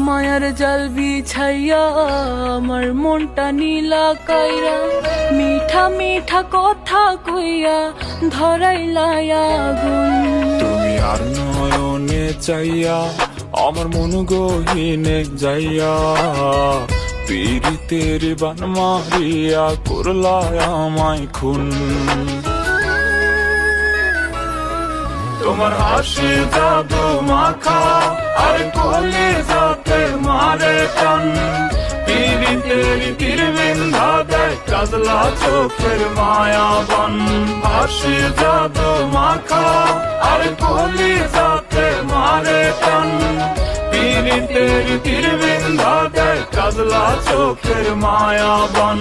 মায়ার জাল বিছাইয়া আমার মনটা নীলা কাইরা, মিঠা মিঠা কথা কইয়া ধরাইলা আগুন। তুমি আর নয়নে চাইয়া আমার মন গহীনে যাইয়া, পীড়িতের বান মারিয়া করলা আমায় খুন। তোমার হাসি জাদু মাখা আর কলিজাতে মারে টান, পীড়িতের তীর বিন্ধা দেয় কাজলা চোখের মায়াবন। হাসি জাদু মাখা আর কলিজাতে মারে টান, পীড়িতের তীর বিন্ধা দেয় কাজলা চোখের মায়াবন।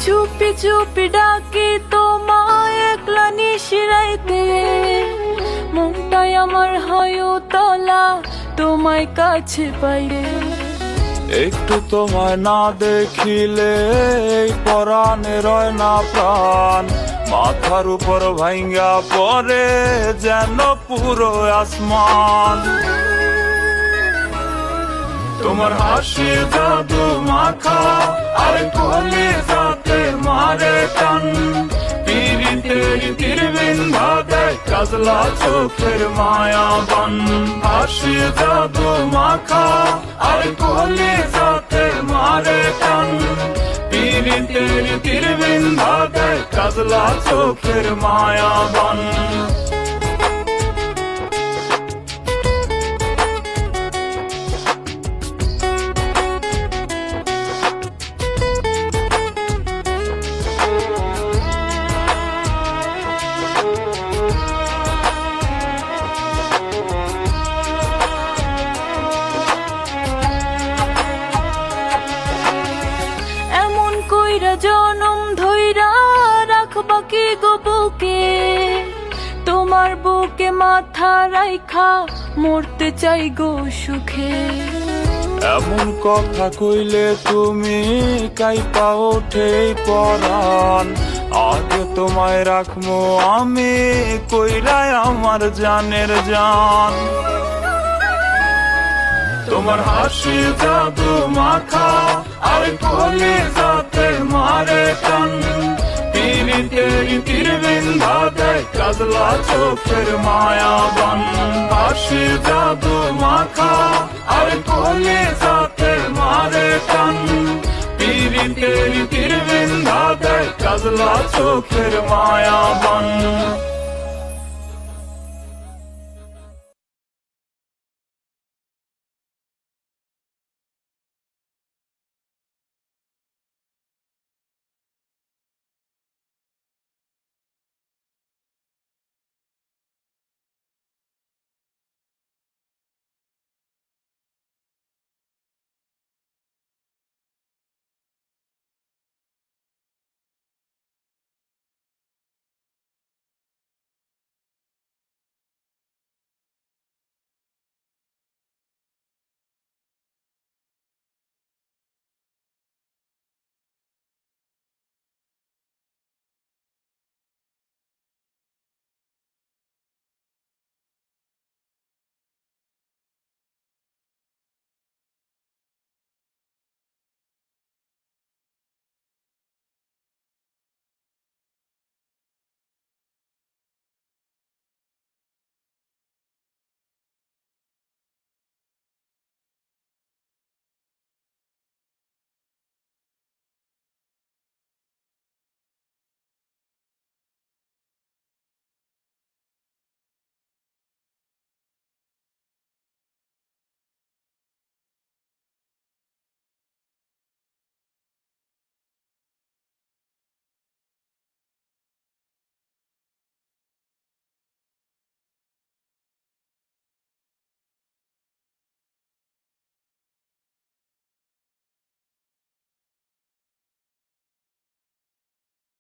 চুপি চুপি ডাকি তোমায় একলা নিশিরাইতে, মনটাই আমার হয় তলা তোমায় কাছে পাইলে। একটু তোমায় না দেখিলে এই পরাণে রয় না প্রাণ, মাথার উপর ভাঙ্গা পড়ে যেন পুরো আসমান। তোমার হাসি জাদু মাখা আর কলিজাতে মারে টান, পীড়িতের তীর বিন্ধা দেয় কাজলা চোখের মায়াবন। হাসি জাদু মাখা আর কলিজাতে মারে টান, পীড়িতের তীর বিন্ধা দেয় কাজলা চোখের মায়াবন। জনম ধইরা রাখবা কি গো বুকে, তোমার বুকে মাথা রাইখা মরতে চাই গো সুখে। এমন কথা কইলে তুমি কাইপা ওঠে পরাণ, আগে তোমায় রাখবো আমি কইরাই আমার জানের জান। তোমার হাসি জাদু মাখা আর কলিজাতে মারে টান, পীড়িতের তীর বিন্ধা দেয় কাজলা চোখের মায়াবন। হাসি জাদু মাখা আর কলিজাতে মারে টান, পীড়িতের তীর বিন্ধা দেয় কাজলা চোখের মায়াবন।